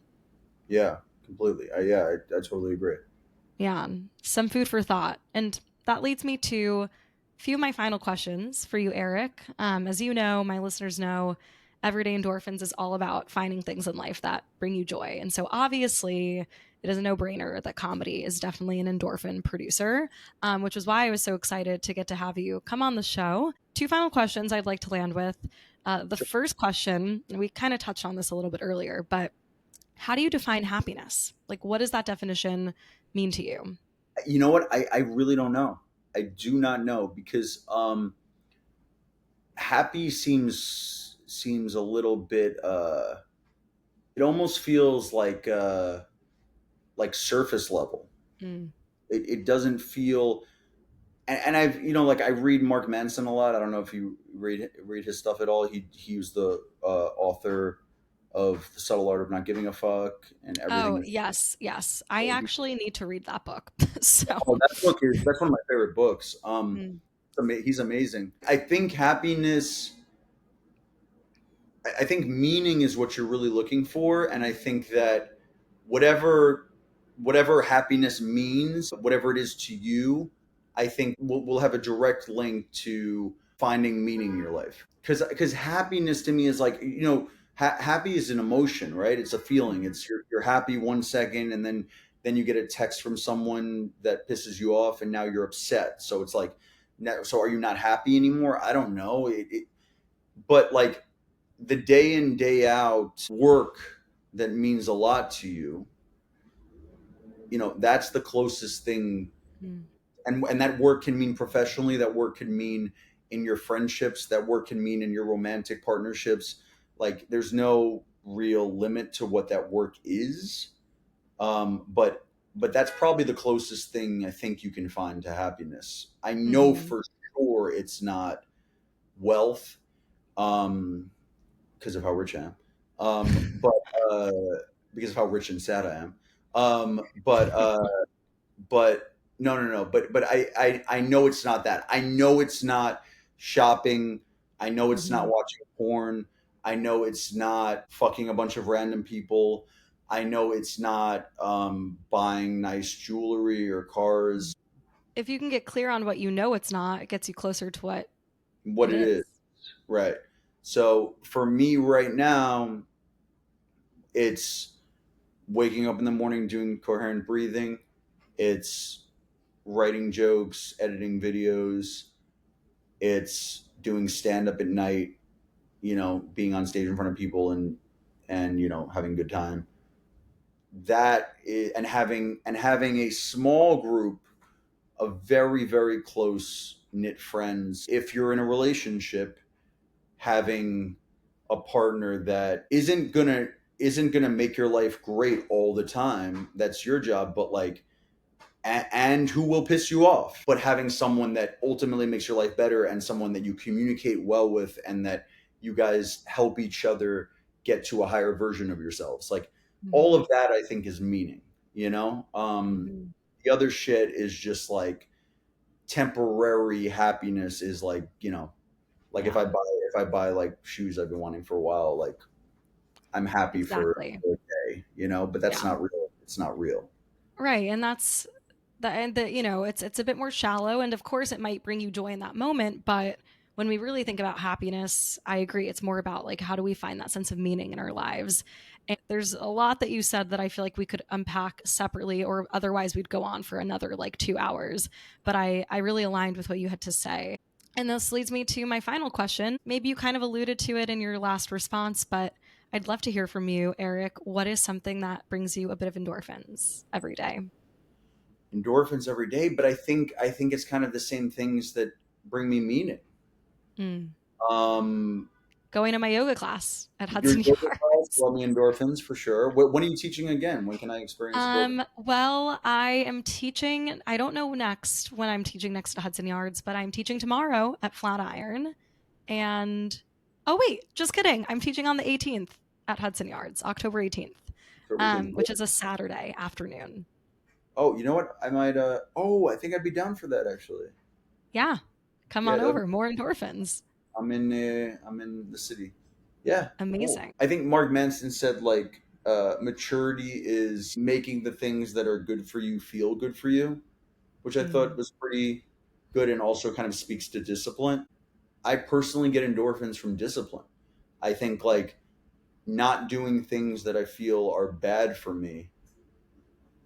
yeah, completely. I totally agree. Yeah, some food for thought. And that leads me to a few of my final questions for you, Eric. As you know, my listeners know, Everyday Endorphins is all about finding things in life that bring you joy. And so obviously, it is a no brainer that comedy is definitely an endorphin producer, which is why I was so excited to get to have you come on the show. Two final questions I'd like to land with. The Sure. first question, and we kind of touched on this a little bit earlier, but how do you define happiness? Like, what does that definition mean to you? You know what? I really don't know. I do not know, because happy seems a little bit it almost feels like surface level. Mm. It doesn't feel, and I've like I read Mark Manson a lot. I don't know if you read his stuff at all. He was the author of The Subtle Art of Not Giving a Fuck and Oh, Everything Is. yes, yes. I actually need to read that book. So, Oh, that book is that's one of my favorite books. mm. he's amazing. I think happiness, I think meaning is what you're really looking for, and I think that whatever whatever happiness means, whatever it is to you, I think will have a direct link to finding meaning in your life. Because happiness to me is like, happy is an emotion, right? It's a feeling. Mhm. It's you're happy 1 second, and then you get a text from someone that pisses you off, and now you're upset. So it's like, so are you not happy anymore? I don't know. But like the day in day out work that means a lot to you, that's the closest thing. Mm. And that work can mean professionally, that work can mean in your friendships, that work can mean in your romantic partnerships. Like there's no real limit to what that work is. But that's probably the closest thing I think you can find to happiness. I know Mhm. for sure it's not wealth, because of how rich I am. But uh, because of how rich and sad I am. But no, no, no. But I know it's not that. I know it's not shopping. I know it's not Mhm. watching porn. I know it's not fucking a bunch of random people. I know it's not buying nice jewelry or cars. If you can get clear on what you know it's not, it gets you closer to what What it it is, is. right? So for me right now, it's waking up in the morning doing coherent breathing. It's writing jokes, editing videos. It's doing stand up at night, being on stage in front of people and having a good time. That is, and having a small group of very very close knit friends. If you're in a relationship, having a partner that isn't gonna make your life great all the time. That's your job, but like and who will piss you off, but having someone that ultimately makes your life better and someone that you communicate well with and that you guys help each other get to a higher version of yourselves. Like all Mhm. of that I think is meaning, you know? Mhm. The other shit is just like temporary happiness is like, like if I Yeah, buy if I buy like shoes I've been wanting for a while, like I'm happy exactly. for a day, but that's Yeah. not real. It's not real. Right, and that's it's a bit more shallow, and of course it might bring you joy in that moment, but when we really think about happiness, I agree it's more about like how do we find that sense of meaning in our lives. And there's a lot that you said that I feel like we could unpack separately, or otherwise we'd go on for another like 2 hours. But I really aligned with what you had to say. And this leads me to my final question. Maybe you kind of alluded to it in your last response, but I'd love to hear from you, Eric. What is something that brings you a bit of endorphins every day? Endorphins every day, but I think it's kind of the same things that bring me meaning. Mm. Um, Going to my yoga class at your Hudson yoga class Yards. brought me endorphins for sure. When are you teaching again? When can I experience endorphins? Well, I am teaching. I don't know next when I'm teaching next to Hudson Yards, but I'm teaching tomorrow at Flatiron. And oh wait, just kidding. I'm teaching on the 18th at Hudson Yards, October 18th, October 18th. which is a Saturday afternoon. Oh, you know what? I might. I think I'd be down for that actually. Yeah, come Yeah, on that over. More endorphins. I'm in the city. Yeah, cool. Amazing. I think Mark Manson said like maturity is making the things that are good for you feel good for you, which I thought Mm, was pretty good and also kind of speaks to discipline. I personally get endorphins from discipline. I think like not doing things that I feel are bad for me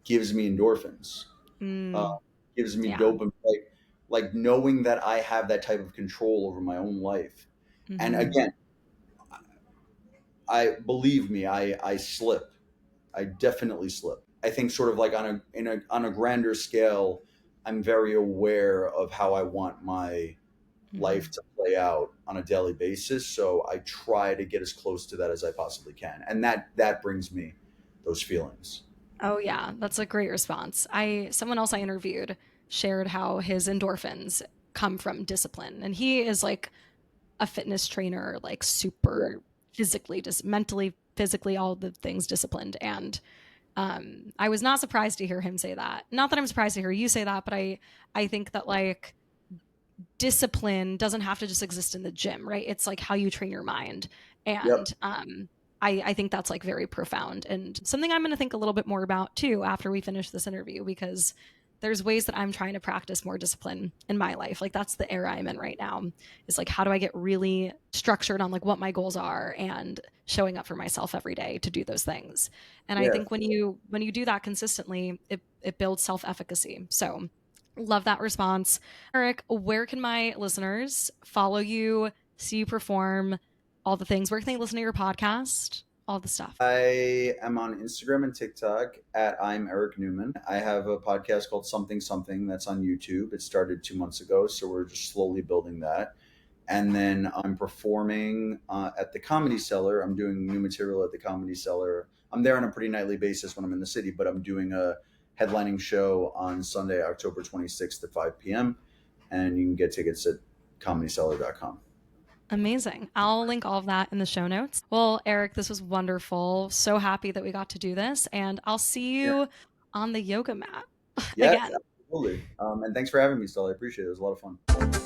gives me endorphins. Uh, mm, gives me yeah. dopamine. Like knowing that I have that type of control over my own life. And Hmm. again, I believe me, I slip. I definitely slip. I think sort of like on a grander scale, I'm very aware of how I want my life Hmm. to play out on a daily basis. So I try to get as close to that as I possibly can, and that brings me those feelings. Oh yeah, that's a great response. I Someone else I interviewed shared how his endorphins come from discipline, and he is like a fitness trainer, like Yeah, super physically, just mentally, physically, all the things disciplined. And I was not surprised to hear him say that. Not that I'm surprised to hear you say that, but I think that like discipline doesn't have to just exist in the gym, right? It's like how you train your mind. Yep. And I think that's like very profound and something I'm going to think a little bit more about too after we finish this interview, because there's ways that I'm trying to practice more discipline in my life. Like that's the era I'm in right now. Is like, how do I get really structured on like what my goals are and showing up for myself every day to do those things. And I Yeah. think when you do that consistently, it builds self-efficacy. So love that response. Eric, where can my listeners follow you, see you perform, all the things? Where can they listen to your podcast? All the stuff. I am on Instagram and TikTok at I'm Eric Neumann. I have a podcast called Something Something that's on YouTube. It started 2 months ago, so we're just slowly building that. And then I'm performing at the Comedy Cellar. I'm doing new material at the Comedy Cellar. I'm there on a pretty nightly basis when I'm in the city, but I'm doing a headlining show on Sunday, October 26th at 5 p.m. And you can get tickets at comedycellar.com. Amazing. I'll link all of that in the show notes. Well, Eric, this was wonderful. So happy that we got to do this. And I'll see Yeah, you on the yoga mat yeah, again. absolutely. And thanks for having me, Stella. I appreciate it. It was a lot of fun.